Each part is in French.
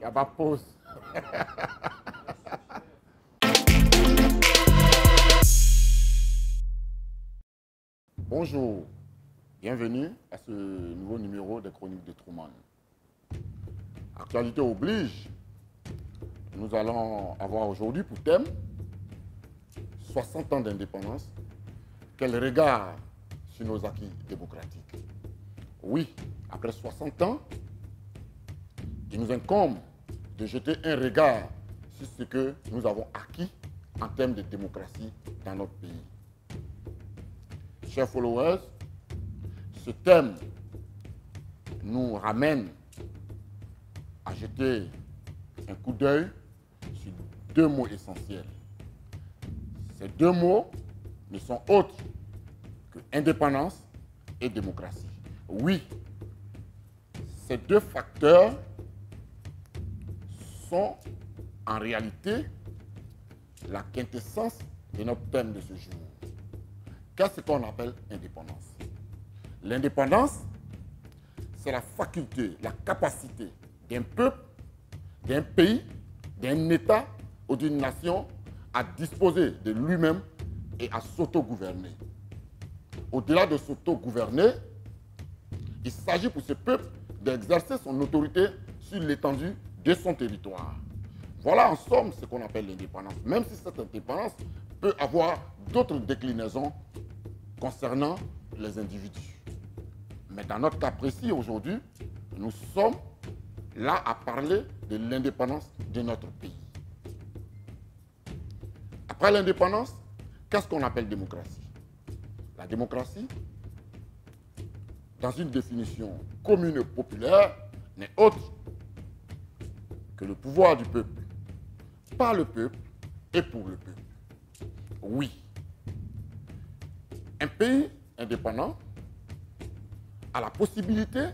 n'y a pas de pause. Bonjour, bienvenue à ce nouveau numéro des Chroniques de Truman. Actualité oblige, nous allons avoir aujourd'hui pour thème 60 ans d'indépendance, quel regard sur nos acquis démocratiques. Oui, après 60 ans, il nous incombe de jeter un regard sur ce que nous avons acquis en termes de démocratie dans notre pays. Chers followers, ce thème nous ramène à jeter un coup d'œil sur deux mots essentiels. Ces deux mots ne sont autres que indépendance et démocratie. Oui, ces deux facteurs sont en réalité la quintessence de notre thème de ce jour. Qu'est-ce qu'on appelle indépendance? L'indépendance, c'est la faculté, la capacité d'un peuple, d'un pays, d'un État ou d'une nation à disposer de lui-même et à s'auto-gouverner. Au-delà de s'auto-gouverner, il s'agit pour ce peuple d'exercer son autorité sur l'étendue de son territoire. Voilà en somme ce qu'on appelle l'indépendance, même si cette indépendance peut avoir d'autres déclinaisons concernant les individus. Mais dans notre cas précis aujourd'hui, nous sommes là à parler de l'indépendance de notre pays. Après l'indépendance, qu'est-ce qu'on appelle démocratie? La démocratie, dans une définition commune et populaire, n'est autre que le pouvoir du peuple, par le peuple et pour le peuple. Oui, un pays indépendant a la possibilité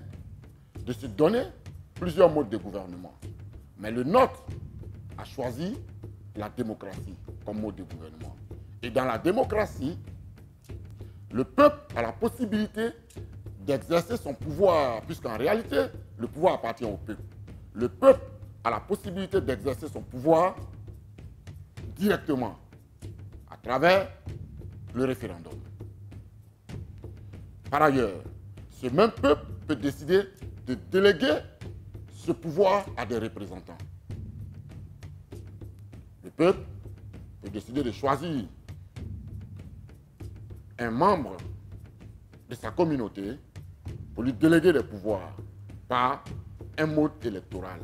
de se donner plusieurs modes de gouvernement. Mais le nôtre a choisi la démocratie comme mode de gouvernement. Et dans la démocratie, le peuple a la possibilité d'exercer son pouvoir, puisqu'en réalité, le pouvoir appartient au peuple. Le peuple a la possibilité d'exercer son pouvoir directement à travers le référendum. Par ailleurs, ce même peuple peut décider de déléguer ce pouvoir à des représentants. Le peuple peut décider de choisir un membre de sa communauté pour lui déléguer des pouvoirs par un mode électoral.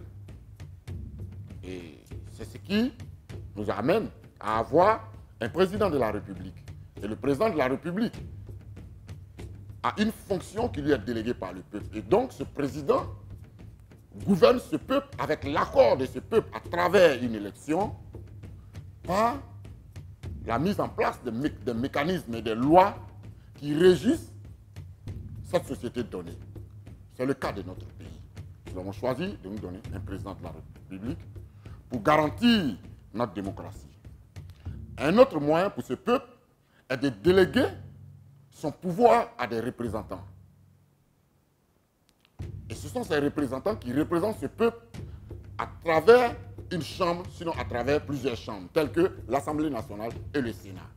Et c'est ce qui nous amène à avoir un président de la République. Et le président de la République a une fonction qui lui est déléguée par le peuple. Et donc ce président gouverne ce peuple avec l'accord de ce peuple à travers une élection par la mise en place des mécanismes et des lois qui régissent cette société donnée. C'est le cas de notre pays. Nous avons choisi de nous donner un président de la République pour garantir notre démocratie. Un autre moyen pour ce peuple est de déléguer son pouvoir à des représentants. Et ce sont ces représentants qui représentent ce peuple à travers une chambre, sinon à travers plusieurs chambres, telles que l'Assemblée nationale et le Sénat.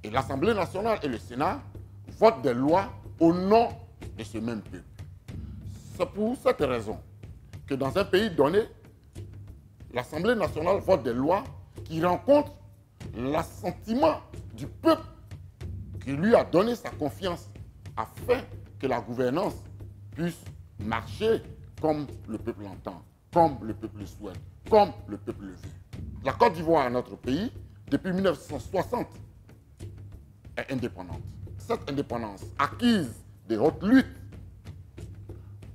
Et l'Assemblée nationale et le Sénat votent des lois au nom de ce même peuple. C'est pour cette raison que dans un pays donné, l'Assemblée nationale vote des lois qui rencontrent l'assentiment du peuple qui lui a donné sa confiance afin que la gouvernance puisse marcher comme le peuple l'entend, comme le peuple le souhaite, comme le peuple le veut. La Côte d'Ivoire, notre pays, depuis 1960, est indépendante. Cette indépendance, acquise de haute lutte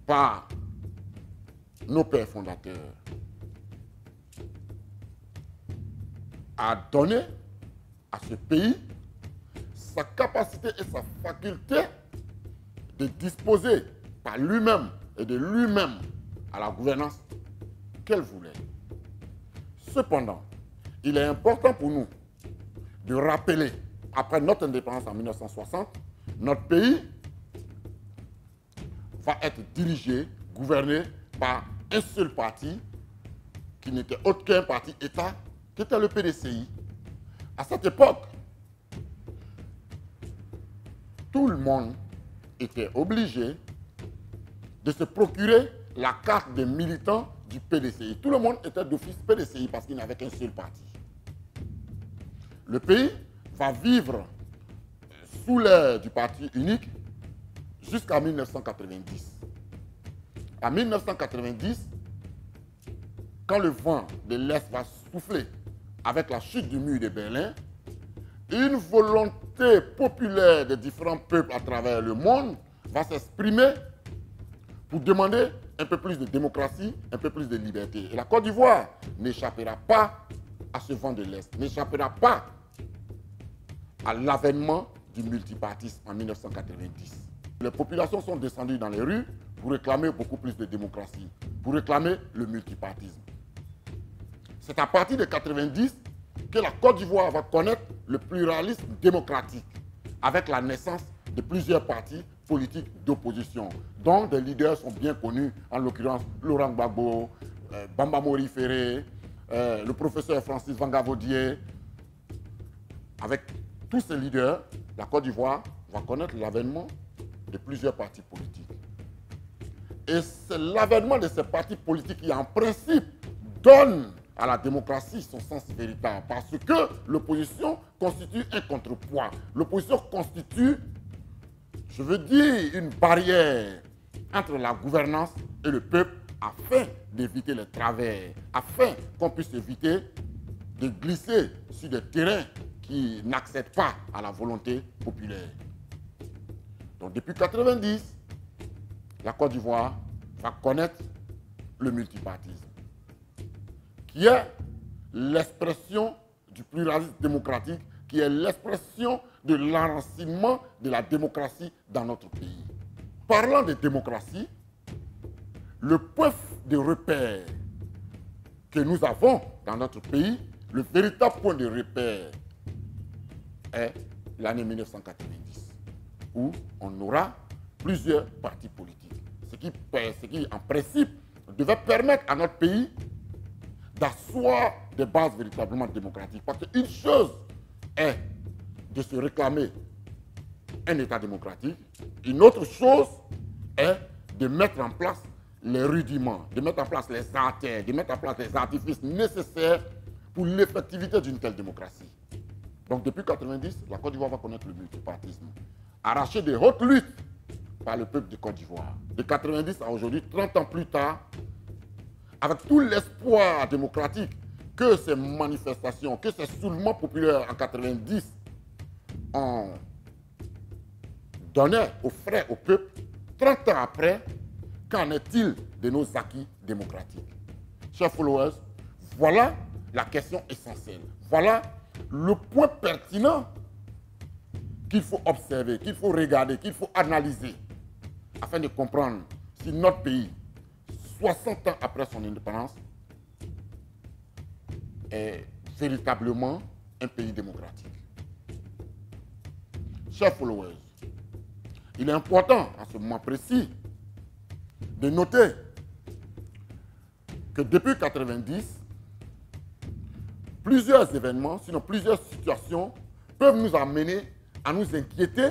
par nos pères fondateurs, a donné à ce pays sa capacité et sa faculté de disposer par lui-même et de lui-même à la gouvernance qu'elle voulait. Cependant, il est important pour nous de rappeler, après notre indépendance en 1960, notre pays va être dirigé, gouverné par un seul parti qui n'était autre qu'un parti État, qui était le PDCI. À cette époque, tout le monde était obligé de se procurer la carte des militants du PDCI. Tout le monde était d'office PDCI parce qu'il n'avait qu'un seul parti. Le pays va vivre sous l'ère du parti unique jusqu'à 1990. En 1990, quand le vent de l'Est va souffler avec la chute du mur de Berlin, une volonté populaire des différents peuples à travers le monde va s'exprimer pour demander un peu plus de démocratie, un peu plus de liberté. Et la Côte d'Ivoire n'échappera pas à ce vent de l'Est, n'échappera pas à l'avènement du multipartisme en 1990. Les populations sont descendues dans les rues pour réclamer beaucoup plus de démocratie, pour réclamer le multipartisme. C'est à partir de 1990 que la Côte d'Ivoire va connaître le pluralisme démocratique, avec la naissance de plusieurs partis politiques d'opposition, dont des leaders sont bien connus, en l'occurrence Laurent Gbagbo, Bamba Mori Ferré, le professeur Francis Vangavodier. Avec tous ces leaders, la Côte d'Ivoire va connaître l'avènement de plusieurs partis politiques. Et c'est l'avènement de ces partis politiques qui, en principe, donne à la démocratie son sens véritable. Parce que l'opposition constitue un contrepoids. L'opposition constitue, je veux dire, une barrière entre la gouvernance et le peuple afin d'éviter les travers, afin qu'on puisse éviter de glisser sur des terrains qui n'accèdent pas à la volonté populaire. Donc depuis 1990, la Côte d'Ivoire va connaître le multipartisme, qui est l'expression du pluralisme démocratique, qui est l'expression de l'enracinement de la démocratie dans notre pays. Parlant de démocratie, le point de repère que nous avons dans notre pays, le véritable point de repère est l'année 1990, où on aura plusieurs partis politiques. Ce qui, en principe, devait permettre à notre pays d'asseoir des bases véritablement démocratiques. Parce qu'une chose est de se réclamer un État démocratique, une autre chose est de mettre en place les rudiments, de mettre en place les artères, de mettre en place les artifices nécessaires pour l'effectivité d'une telle démocratie. Donc depuis 1990, la Côte d'Ivoire va connaître le multipartisme, arraché de hautes luttes par le peuple de Côte d'Ivoire. De 1990 à aujourd'hui, 30 ans plus tard, avec tout l'espoir démocratique que ces manifestations, que ces soulèvements populaires en 1990 ont donné aux frères, au peuple, 30 ans après, qu'en est-il de nos acquis démocratiques? Chers followers, voilà la question essentielle. Voilà le point pertinent qu'il faut observer, qu'il faut regarder, qu'il faut analyser, afin de comprendre si notre pays, 60 ans après son indépendance, est véritablement un pays démocratique. Chers followers, il est important, à ce moment précis, de noter que depuis 1990, plusieurs événements, sinon plusieurs situations, peuvent nous amener à nous inquiéter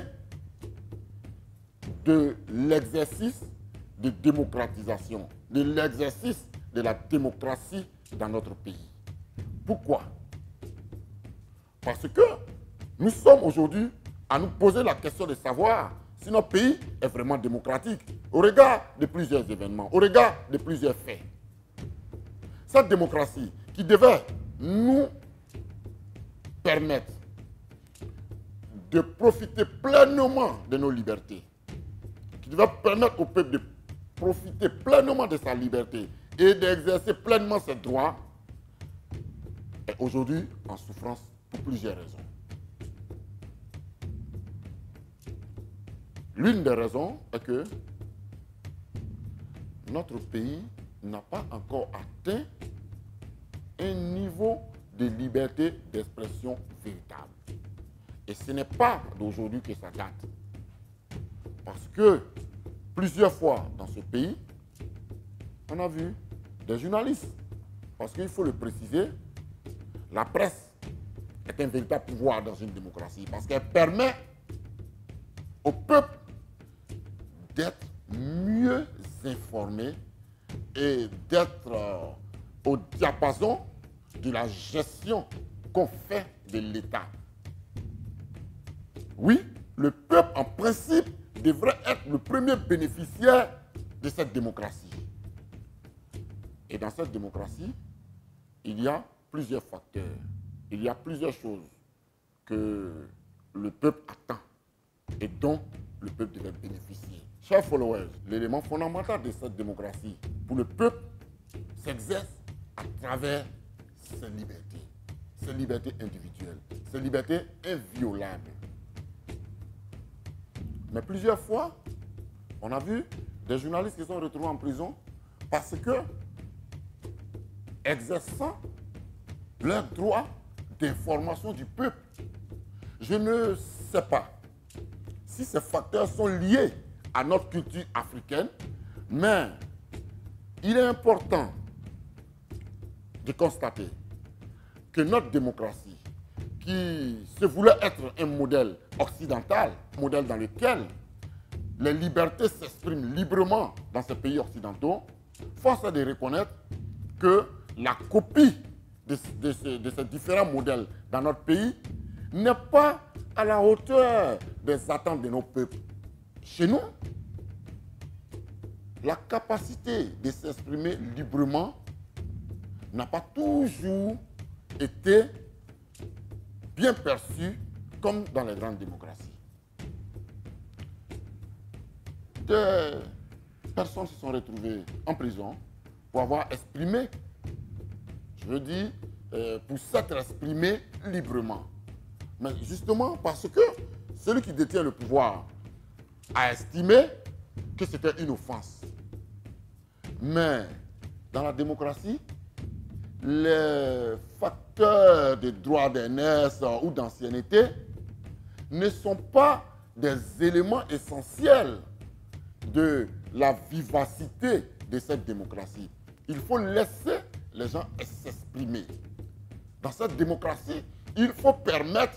de l'exercice de démocratisation, de l'exercice de la démocratie dans notre pays. Pourquoi? Parce que nous sommes aujourd'hui à nous poser la question de savoir si notre pays est vraiment démocratique au regard de plusieurs événements, au regard de plusieurs faits. Cette démocratie qui devait nous permettre de profiter pleinement de nos libertés, qui devait permettre au peuple de profiter pleinement de sa liberté et d'exercer pleinement ses droits, est aujourd'hui en souffrance pour plusieurs raisons. L'une des raisons est que notre pays n'a pas encore atteint un niveau de liberté d'expression véritable. Et ce n'est pas d'aujourd'hui que ça date. Parce que plusieurs fois dans ce pays, on a vu des journalistes. Parce qu'il faut le préciser, la presse est un véritable pouvoir dans une démocratie parce qu'elle permet au peuple d'être mieux informé et d'être au diapason de la gestion qu'on fait de l'État. Oui, le peuple, en principe, devrait être le premier bénéficiaire de cette démocratie. Et dans cette démocratie, il y a plusieurs facteurs, il y a plusieurs choses que le peuple attend et dont le peuple devrait bénéficier. Chers followers, l'élément fondamental de cette démocratie pour le peuple s'exerce à travers ses libertés individuelles, ses libertés inviolables. Mais plusieurs fois, on a vu des journalistes qui sont retrouvés en prison parce que, exerçant leur droit d'information du peuple, je ne sais pas si ces facteurs sont liés à notre culture africaine, mais il est important de constater que notre démocratie, qui se voulait être un modèle occidental, modèle dans lequel les libertés s'expriment librement dans ces pays occidentaux, force est de reconnaître que la copie de ces différents modèles dans notre pays n'est pas à la hauteur des attentes de nos peuples. Chez nous, la capacité de s'exprimer librement n'a pas toujours été bien perçue comme dans les grandes démocraties. Des personnes se sont retrouvées en prison pour avoir exprimé, je veux dire, pour s'être exprimé librement. Mais justement parce que celui qui détient le pouvoir a estimé que c'était une offense. Mais dans la démocratie, les facteurs de droit d'aînesse ou d'ancienneté ne sont pas des éléments essentiels de la vivacité de cette démocratie. Il faut laisser les gens s'exprimer. Dans cette démocratie, il faut permettre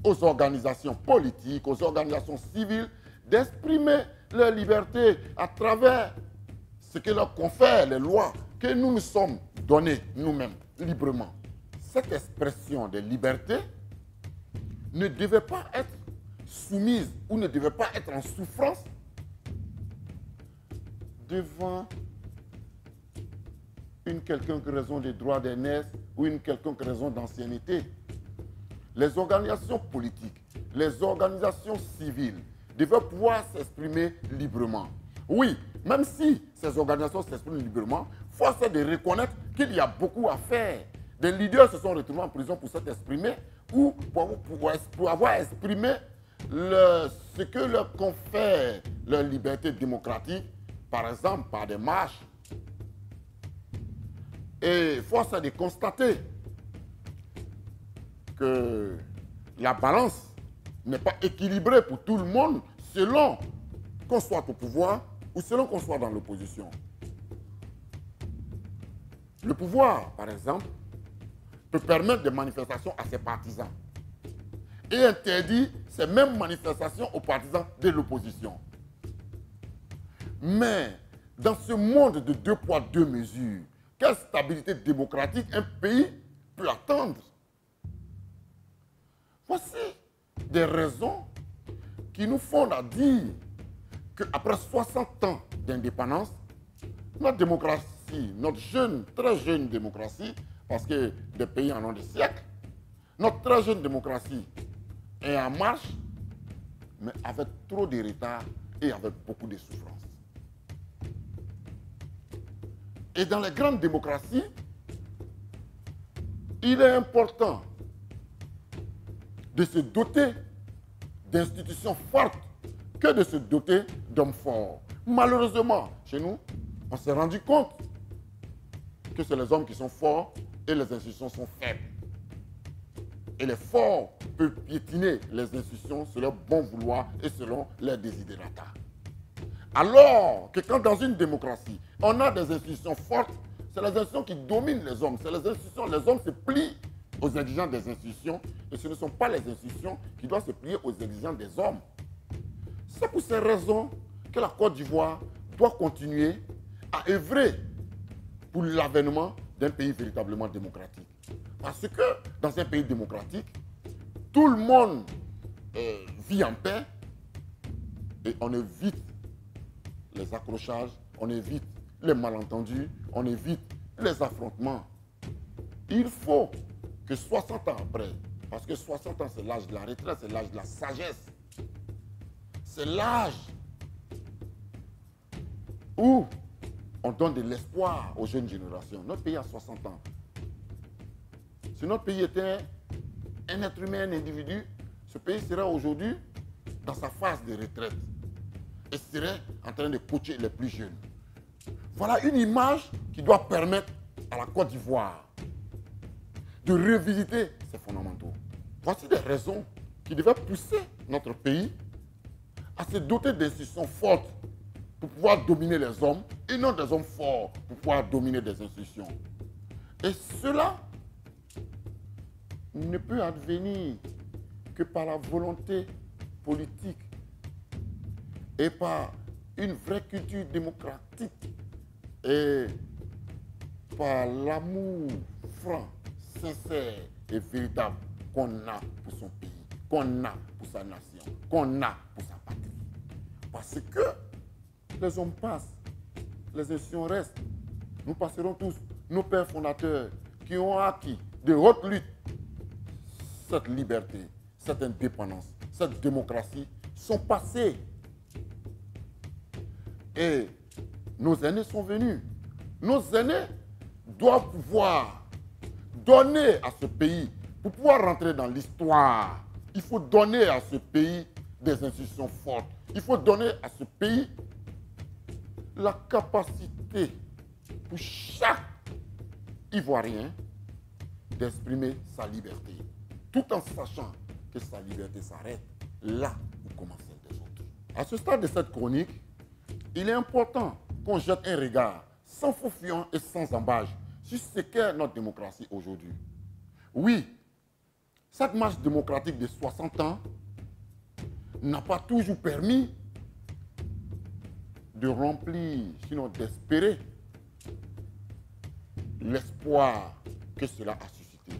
aux organisations politiques, aux organisations civiles d'exprimer leur liberté à travers ce que leur confèrent les lois que nous nous sommes données nous-mêmes, librement. Cette expression de liberté ne devait pas être soumise ou ne devait pas être en souffrance devant une quelconque raison de droit d'aînesse ou une quelconque raison d'ancienneté. Les organisations politiques, les organisations civiles devaient pouvoir s'exprimer librement. Oui, même si ces organisations s'expriment librement, force est de reconnaître qu'il y a beaucoup à faire. Des leaders se sont retrouvés en prison pour s'être exprimés ou pour avoir exprimé ce que leur confère leur liberté démocratique, par exemple par des marches. Et force est de constater que la balance n'est pas équilibrée pour tout le monde selon qu'on soit au pouvoir ou selon qu'on soit dans l'opposition. Le pouvoir, par exemple, peut permettre des manifestations à ses partisans et interdire ces mêmes manifestations aux partisans de l'opposition. Mais dans ce monde de deux poids, deux mesures, quelle stabilité démocratique un pays peut attendre? Voici des raisons qui nous fondent à dire qu'après 60 ans d'indépendance, notre démocratie, notre jeune, très jeune démocratie, parce que des pays en ont des siècles, notre très jeune démocratie est en marche, mais avec trop de retard et avec beaucoup de souffrance. Et dans les grandes démocraties, il est important de se doter d'institutions fortes que de se doter d'hommes forts. Malheureusement, chez nous, on s'est rendu compte que c'est les hommes qui sont forts et les institutions sont faibles. Et les forts peuvent piétiner les institutions selon leur bon vouloir et selon leurs desiderata. Alors que quand dans une démocratie, on a des institutions fortes, C'est les institutions qui dominent les hommes. C'est les institutions. Les hommes se plient aux exigences des institutions et ce ne sont pas les institutions qui doivent se plier aux exigences des hommes. C'est pour ces raisons que la Côte d'Ivoire doit continuer à œuvrer pour l'avènement d'un pays véritablement démocratique. Parce que dans un pays démocratique, tout le monde vit en paix et on évite les accrochages, on évite les malentendus, on évite les affrontements. Il faut que 60 ans après, parce que 60 ans c'est l'âge de la retraite, c'est l'âge de la sagesse, c'est l'âge où on donne de l'espoir aux jeunes générations. Notre pays a 60 ans. Si notre pays était un être humain, un individu, ce pays serait aujourd'hui dans sa phase de retraite et serait en train de coacher les plus jeunes. Voilà une image qui doit permettre à la Côte d'Ivoire de revisiter ses fondamentaux. Voici des raisons qui devaient pousser notre pays à se doter d'institutions fortes pour pouvoir dominer les hommes et non des hommes forts pour pouvoir dominer des institutions. Et cela ne peut advenir que par la volonté politique et par une vraie culture démocratique et par l'amour franc, sincère et véritable qu'on a pour son pays, qu'on a pour sa nation, qu'on a pour sa patrie. Parce que les hommes passent, les institutions restent. Nous passerons tous, nos pères fondateurs qui ont acquis de hautes luttes cette liberté, cette indépendance, cette démocratie sont passés. Et nos aînés sont venus. Nos aînés doivent pouvoir donner à ce pays, pour pouvoir rentrer dans l'histoire, il faut donner à ce pays des institutions fortes. Il faut donner à ce pays la capacité pour chaque Ivoirien d'exprimer sa liberté, tout en sachant que sa liberté s'arrête là où commence celle des autres. À ce stade de cette chronique, il est important qu'on jette un regard sans faux fuyant et sans embâche sur ce qu'est notre démocratie aujourd'hui. Oui, cette marche démocratique de 60 ans n'a pas toujours permis de remplir, sinon d'espérer, l'espoir que cela a suscité.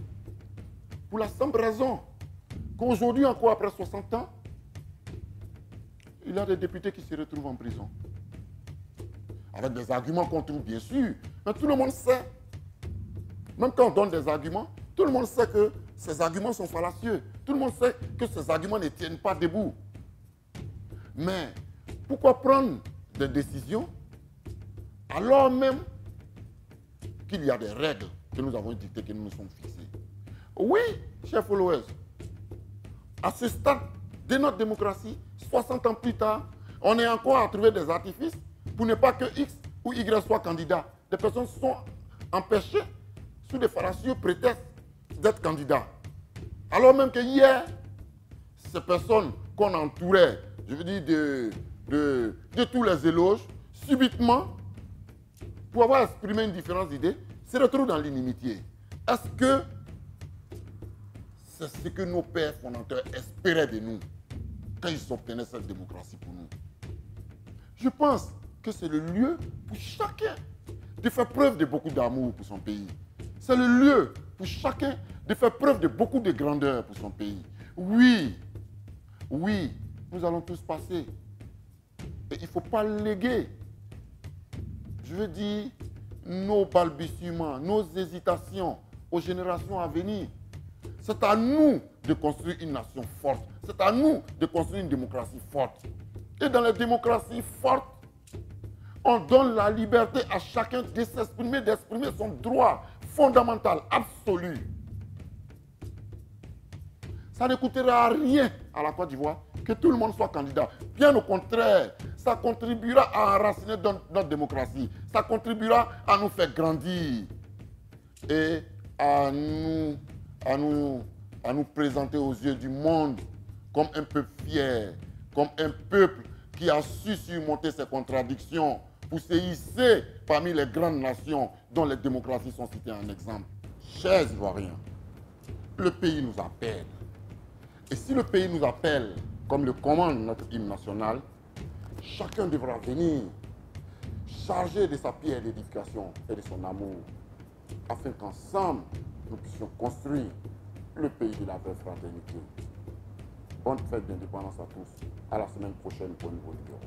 Pour la simple raison qu'aujourd'hui, encore après 60 ans, il y a des députés qui se retrouvent en prison. Avec des arguments qu'on trouve bien sûr, mais tout le monde sait, même quand on donne des arguments, tout le monde sait que ces arguments sont fallacieux. Tout le monde sait que ces arguments ne tiennent pas debout. Mais pourquoi prendre des décisions alors même qu'il y a des règles que nous avons dictées, que nous nous sommes fixées? Oui, chers followers, à ce stade de notre démocratie, 60 ans plus tard, on est encore à trouver des artifices pour ne pas que X ou Y soit candidat. Des personnes sont empêchées sous des fallacieux prétextes d'être candidats. Alors même que hier, ces personnes qu'on entourait, je veux dire de tous les éloges, subitement, pour avoir exprimé une différence d'idées, se retrouvent dans l'inimitié. Est-ce que c'est ce que nos pères fondateurs espéraient de nous quand ils obtenaient cette démocratie pour nous? Je pense que c'est le lieu pour chacun de faire preuve de beaucoup d'amour pour son pays. C'est le lieu pour chacun de faire preuve de beaucoup de grandeur pour son pays. Oui, oui, nous allons tous passer. Et il ne faut pas léguer, je veux dire, nos balbutiements, nos hésitations aux générations à venir. C'est à nous de construire une nation forte. C'est à nous de construire une démocratie forte. Et dans les démocraties fortes, on donne la liberté à chacun de s'exprimer, d'exprimer son droit fondamental, absolu. Ça ne coûtera rien à la Côte d'Ivoire que tout le monde soit candidat. Bien au contraire, ça contribuera à enraciner notre démocratie. Ça contribuera à nous faire grandir et à nous présenter aux yeux du monde comme un peuple fier, comme un peuple qui a su surmonter ses contradictions pour se hisser parmi les grandes nations dont les démocraties sont citées en exemple. Chers Ivoiriens, le pays nous appelle. Et si le pays nous appelle, comme le commande notre hymne national, chacun devra venir chargé de sa pierre d'édification et de son amour, afin qu'ensemble, nous puissions construire le pays de la vraie fraternité. Bonne fête d'indépendance à tous. À la semaine prochaine pour un nouveau numéro.